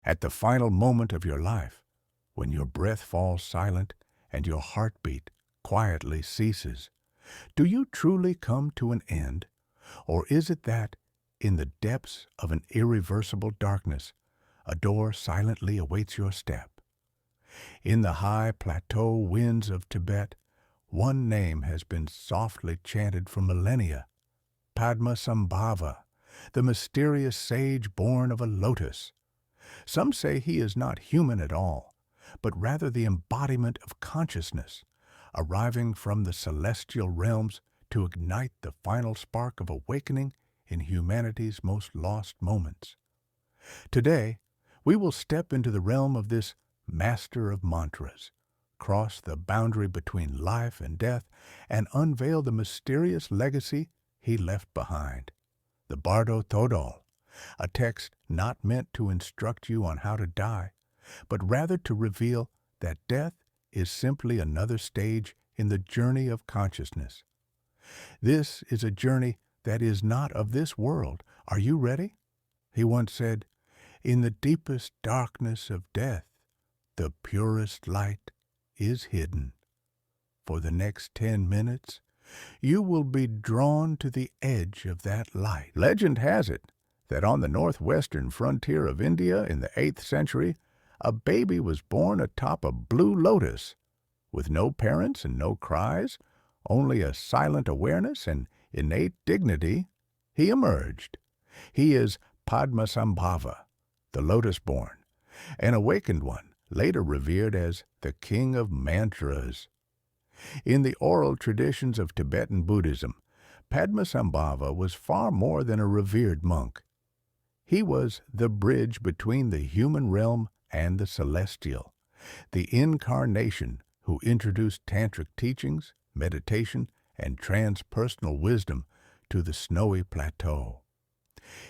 At the final moment of your life, when your breath falls silent and your heartbeat quietly ceases, do you truly come to an end, or is it that, in the depths of an irreversible darkness, a door silently awaits your step? In the high plateau winds of Tibet, one name has been softly chanted for millennia: Padmasambhava, the mysterious sage born of a lotus. Some say he is not human at all, but rather the embodiment of consciousness, arriving from the celestial realms to ignite the final spark of awakening in humanity's most lost moments. Today, we will step into the realm of this master of mantras, cross the boundary between life and death, and unveil the mysterious legacy he left behind. The Bardo, a text not meant to instruct you on how to die, but rather to reveal that death is simply another stage in the journey of consciousness. This is a journey that is not of this world. Are you ready? He once said, "In the deepest darkness of death, the purest light is hidden." For the next 10 minutes, you will be drawn to the edge of that light. Legend has it that on the northwestern frontier of India in the 8th century, a baby was born atop a blue lotus. With no parents and no cries, only a silent awareness and innate dignity, he emerged. He is Padmasambhava, the lotus-born, an awakened one, later revered as the king of mantras. In the oral traditions of Tibetan Buddhism, Padmasambhava was far more than a revered monk. He was the bridge between the human realm and the celestial, the incarnation who introduced tantric teachings, meditation, and transpersonal wisdom to the snowy plateau.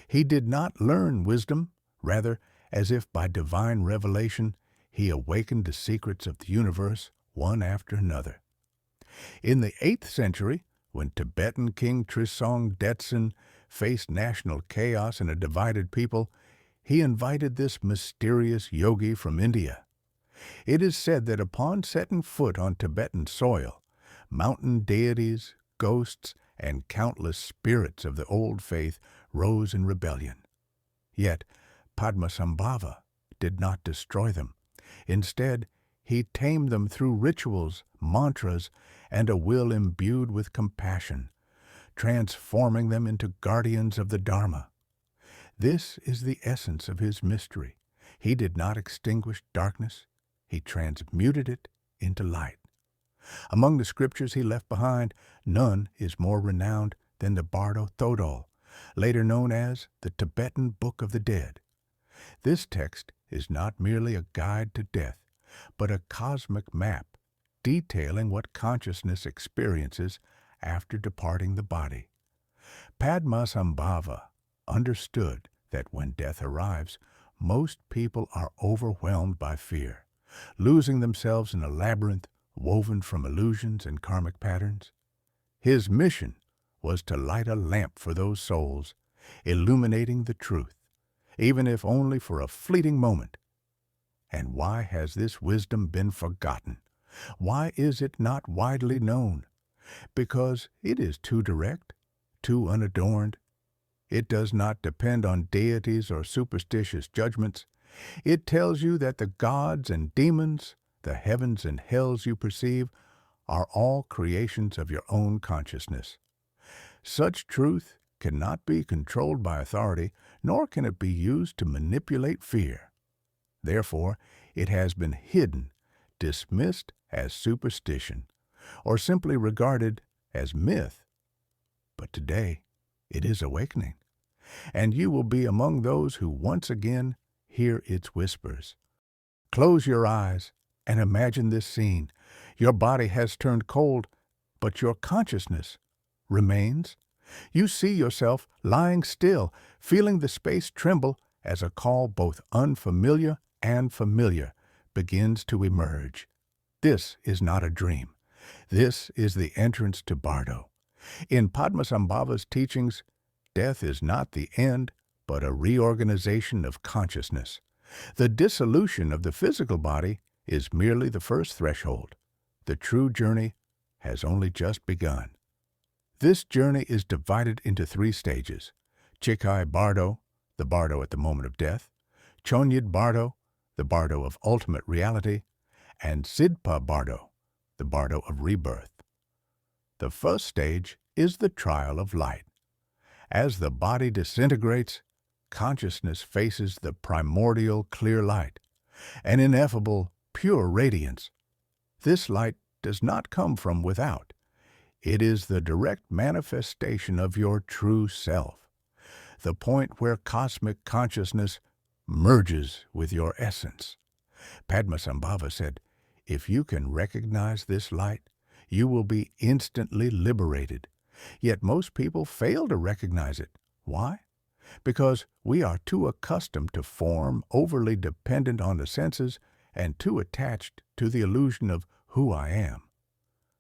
He did not learn wisdom, rather, as if by divine revelation, he awakened the secrets of the universe one after another. In the 8th century, when Tibetan King Trisong Detsen faced national chaos and a divided people, he invited this mysterious yogi from India. It is said that upon setting foot on Tibetan soil, mountain deities, ghosts, and countless spirits of the old faith rose in rebellion. Yet Padmasambhava did not destroy them. Instead, he tamed them through rituals, mantras, and a will imbued with compassion, transforming them into guardians of the Dharma. This is the essence of his mystery. He did not extinguish darkness, he transmuted it into light. Among the scriptures he left behind, none is more renowned than the Bardo, later known as the Tibetan Book of the Dead. This text is not merely a guide to death, but a cosmic map detailing what consciousness experiences after departing the body. Padmasambhava understood that when death arrives, most people are overwhelmed by fear, losing themselves in a labyrinth woven from illusions and karmic patterns. His mission was to light a lamp for those souls, illuminating the truth, even if only for a fleeting moment. And why has this wisdom been forgotten? Why is it not widely known? Because it is too direct, too unadorned. It does not depend on deities or superstitious judgments. It tells you that the gods and demons, the heavens and hells you perceive, are all creations of your own consciousness. Such truth cannot be controlled by authority, nor can it be used to manipulate fear. Therefore, it has been hidden, dismissed as superstition, or simply regarded as myth. But today, it is awakening, and you will be among those who once again hear its whispers. Close your eyes and imagine this scene. Your body has turned cold, but your consciousness remains. You see yourself lying still, feeling the space tremble as a call both unfamiliar and familiar begins to emerge. This is not a dream. This is the entrance to Bardo. In Padmasambhava's teachings, death is not the end, but a reorganization of consciousness. The dissolution of the physical body is merely the first threshold. The true journey has only just begun. This journey is divided into 3 stages: Chikai Bardo, the Bardo at the moment of death; Chonyid Bardo, the Bardo of ultimate reality; and Sidpa Bardo, the Bardo of rebirth. The first stage is the trial of light. As the body disintegrates, consciousness faces the primordial clear light, an ineffable, pure radiance. This light does not come from without. It is the direct manifestation of your true self, the point where cosmic consciousness merges with your essence. Padmasambhava said, "If you can recognize this light, you will be instantly liberated." Yet most people fail to recognize it. Why? Because we are too accustomed to form, overly dependent on the senses, and too attached to the illusion of who I am.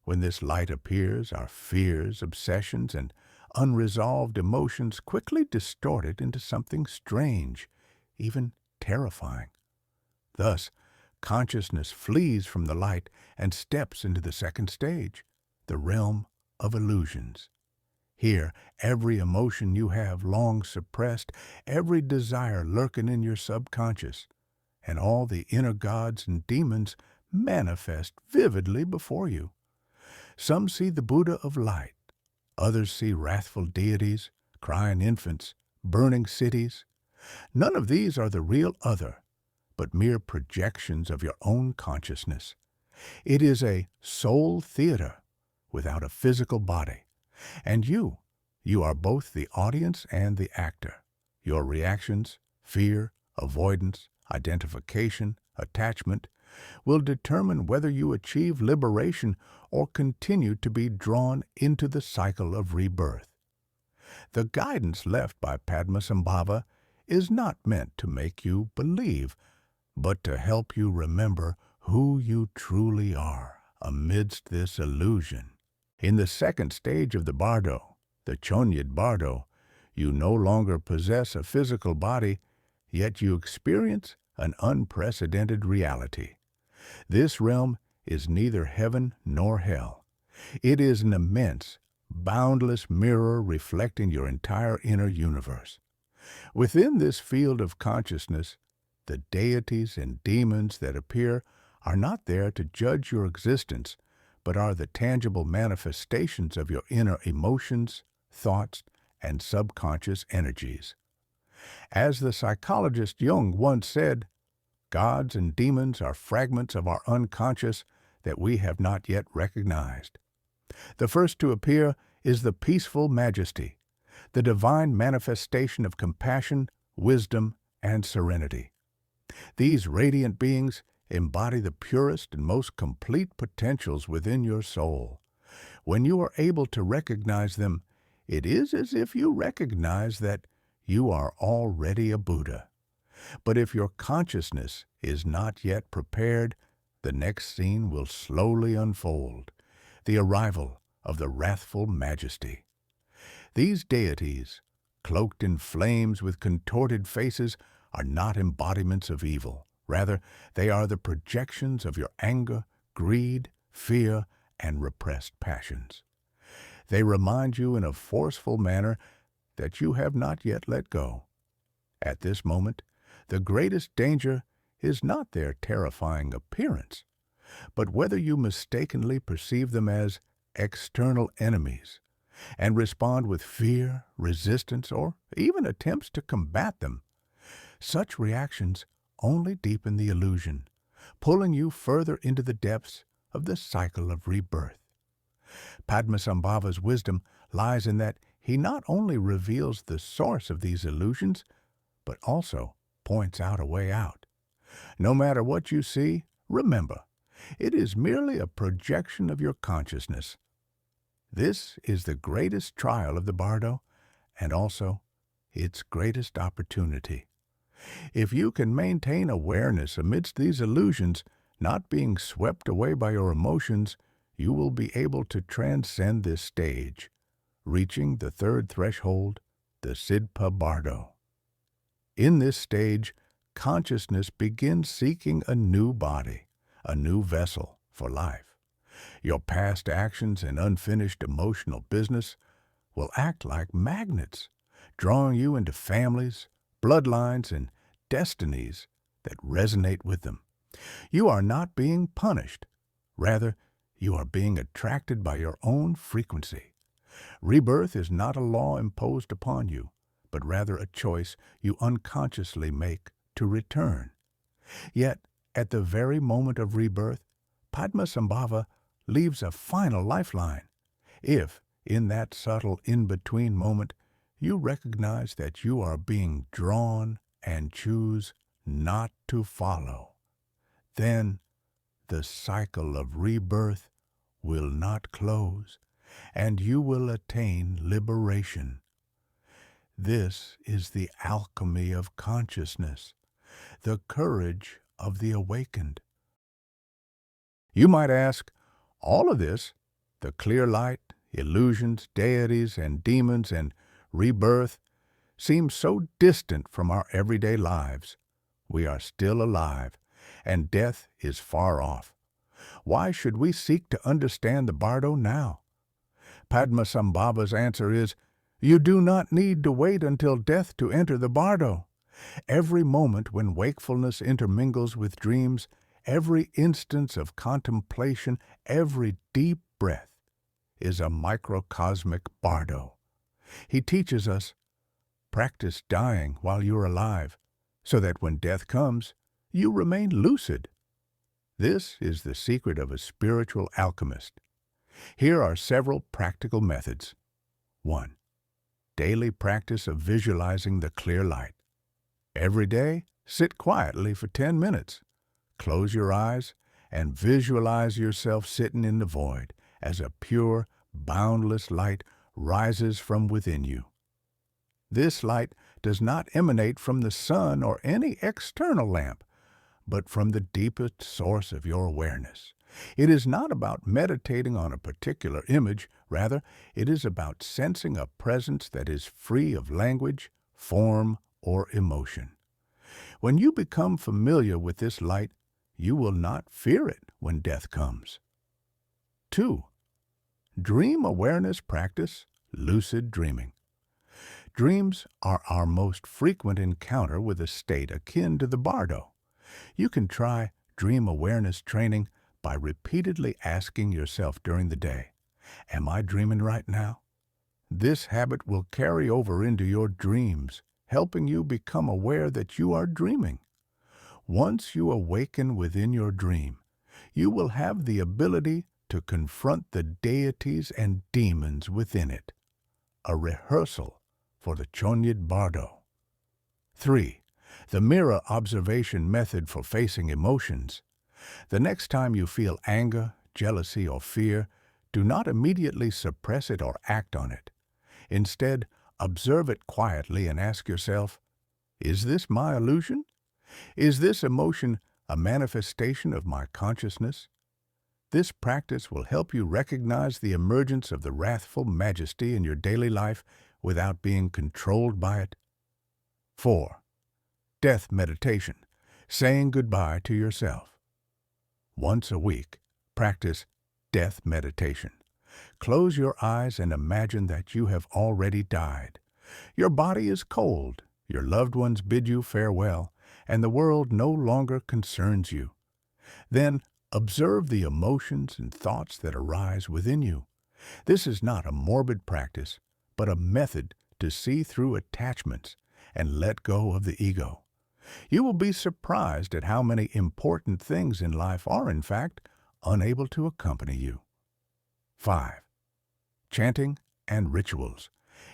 When this light appears, our fears, obsessions, and unresolved emotions quickly distort it into something strange, even terrifying. Thus, consciousness flees from the light and steps into the second stage, the realm of illusions. Here, every emotion you have long suppressed, every desire lurking in your subconscious, and all the inner gods and demons manifest vividly before you. Some see the Buddha of light. Others see wrathful deities, crying infants, burning cities. None of these are the real other, but mere projections of your own consciousness. It is a soul theater without a physical body. And you are both the audience and the actor. Your reactions, fear, avoidance, identification, attachment, will determine whether you achieve liberation or continue to be drawn into the cycle of rebirth. The guidance left by Padmasambhava is not meant to make you believe, but to help you remember who you truly are amidst this illusion. In the second stage of the Bardo, the Chonyid Bardo, you no longer possess a physical body, yet you experience an unprecedented reality. This realm is neither heaven nor hell. It is an immense, boundless mirror reflecting your entire inner universe. Within this field of consciousness, the deities and demons that appear are not there to judge your existence, but are the tangible manifestations of your inner emotions, thoughts, and subconscious energies. As the psychologist Jung once said, gods and demons are fragments of our unconscious that we have not yet recognized. The first to appear is the peaceful majesty, the divine manifestation of compassion, wisdom, and serenity. These radiant beings embody the purest and most complete potentials within your soul. When you are able to recognize them, it is as if you recognize that you are already a Buddha. But if your consciousness is not yet prepared, the next scene will slowly unfold, the arrival of the wrathful majesty. These deities, cloaked in flames with contorted faces, are not embodiments of evil. Rather, they are the projections of your anger, greed, fear, and repressed passions. They remind you in a forceful manner that you have not yet let go. At this moment, the greatest danger is not their terrifying appearance, but whether you mistakenly perceive them as external enemies and respond with fear, resistance, or even attempts to combat them. Such reactions only deepen the illusion, pulling you further into the depths of the cycle of rebirth. Padmasambhava's wisdom lies in that he not only reveals the source of these illusions, but also points out a way out. No matter what you see, remember, it is merely a projection of your consciousness. This is the greatest trial of the Bardo, and also its greatest opportunity. If you can maintain awareness amidst these illusions, not being swept away by your emotions, you will be able to transcend this stage, reaching the third threshold, the Sidpa Bardo. In this stage, consciousness begins seeking a new body, a new vessel for life. Your past actions and unfinished emotional business will act like magnets, drawing you into families, bloodlines, and destinies that resonate with them. You are not being punished. Rather, you are being attracted by your own frequency. Rebirth is not a law imposed upon you, but rather a choice you unconsciously make to return. Yet, at the very moment of rebirth, Padmasambhava leaves a final lifeline. If, in that subtle in-between moment, you recognize that you are being drawn and choose not to follow, then the cycle of rebirth will not close, and you will attain liberation. This is the alchemy of consciousness, the courage of the awakened. You might ask, all of this, the clear light, illusions, deities, and demons, and rebirth, seems so distant from our everyday lives. We are still alive, and death is far off. Why should we seek to understand the Bardo now? Padmasambhava's answer is, you do not need to wait until death to enter the Bardo. Every moment when wakefulness intermingles with dreams, every instance of contemplation, every deep breath is a microcosmic Bardo. He teaches us, practice dying while you're alive, so that when death comes, you remain lucid. This is the secret of a spiritual alchemist. Here are several practical methods. 1. Daily practice of visualizing the clear light. Every day, sit quietly for 10 minutes. Close your eyes and visualize yourself sitting in the void as a pure, boundless light rises from within you. This light does not emanate from the sun or any external lamp, but from the deepest source of your awareness. It is not about meditating on a particular image. Rather, it is about sensing a presence that is free of language, form, or emotion. When you become familiar with this light, you will not fear it when death comes. 2. Dream awareness practice, lucid dreaming. Dreams are our most frequent encounter with a state akin to the Bardo. You can try dream awareness training by repeatedly asking yourself during the day, am I dreaming right now? This habit will carry over into your dreams, helping you become aware that you are dreaming. Once you awaken within your dream, you will have the ability to confront the deities and demons within it, a rehearsal for the Chonyid Bardo. 3. The mirror observation method for facing emotions. The next time you feel anger, jealousy, or fear, do not immediately suppress it or act on it. Instead, observe it quietly and ask yourself, is this my illusion? Is this emotion a manifestation of my consciousness? This practice will help you recognize the emergence of the wrathful majesty in your daily life without being controlled by it. 4. Death meditation, saying goodbye to yourself. Once a week, practice death meditation. Close your eyes and imagine that you have already died. Your body is cold, your loved ones bid you farewell, and the world no longer concerns you. Then observe the emotions and thoughts that arise within you. This is not a morbid practice, but a method to see through attachments and let go of the ego. You will be surprised at how many important things in life are, in fact, unable to accompany you. 5. Chanting and rituals,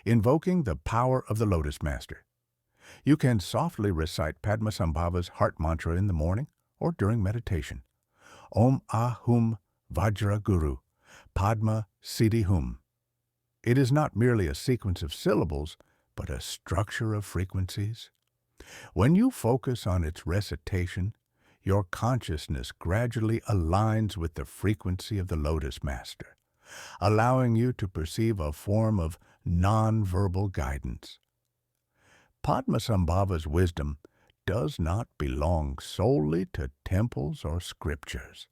invoking the power of the Lotus Master. You can softly recite Padmasambhava's heart mantra in the morning or during meditation. Om Ahum Vajra Guru, Padma Siddhi Hum. It is not merely a sequence of syllables, but a structure of frequencies. When you focus on its recitation, your consciousness gradually aligns with the frequency of the Lotus Master, allowing you to perceive a form of non-verbal guidance. Padmasambhava's wisdom does not belong solely to temples or scriptures.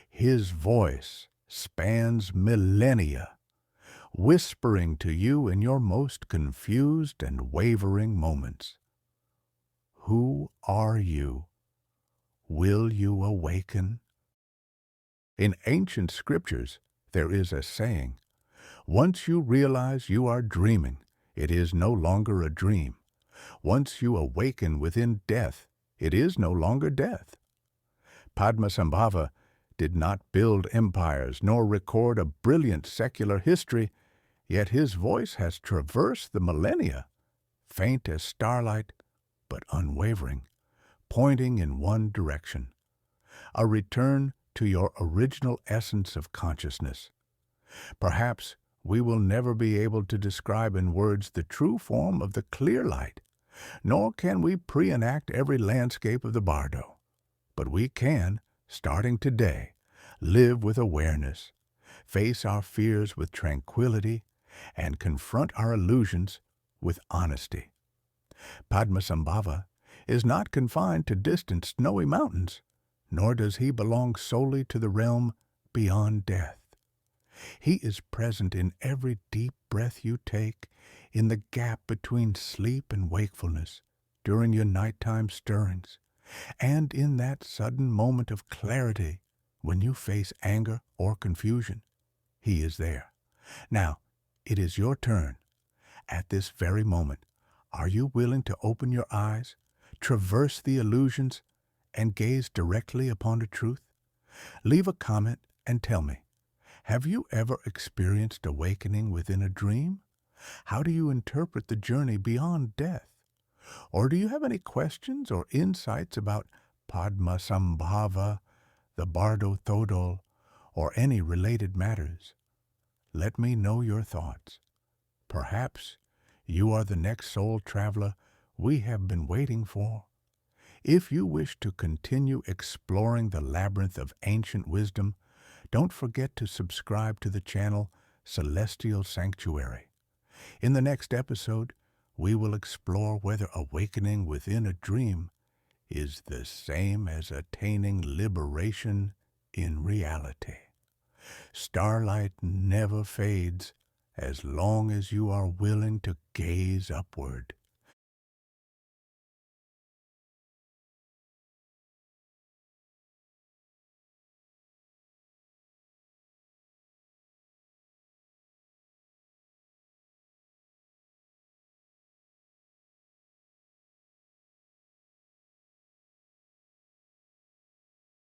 His voice spans millennia, whispering to you in your most confused and wavering moments. Who are you? Will you awaken? In ancient scriptures, there is a saying, once you realize you are dreaming, it is no longer a dream. Once you awaken within death, it is no longer death. Padmasambhava did not build empires nor record a brilliant secular history, yet his voice has traversed the millennia, faint as starlight, but unwavering, pointing in one direction, a return to your original essence of consciousness. Perhaps we will never be able to describe in words the true form of the clear light, nor can we pre-enact every landscape of the Bardo. But we can, starting today, live with awareness, face our fears with tranquility, and confront our illusions with honesty. Padmasambhava is not confined to distant snowy mountains, nor does he belong solely to the realm beyond death. He is present in every deep breath you take, in the gap between sleep and wakefulness, during your nighttime stirrings, and in that sudden moment of clarity when you face anger or confusion. He is there. Now, it is your turn. At this very moment, are you willing to open your eyes, traverse the illusions, and gaze directly upon the truth? Leave a comment and tell me, have you ever experienced awakening within a dream? How do you interpret the journey beyond death? Or do you have any questions or insights about Padmasambhava, the Bardo Thodol, or any related matters? Let me know your thoughts. Perhaps you are the next soul traveler we have been waiting for. If you wish to continue exploring the labyrinth of ancient wisdom, don't forget to subscribe to the channel Celestial Sanctuary. In the next episode, we will explore whether awakening within a dream is the same as attaining liberation in reality. Starlight never fades as long as you are willing to gaze upward.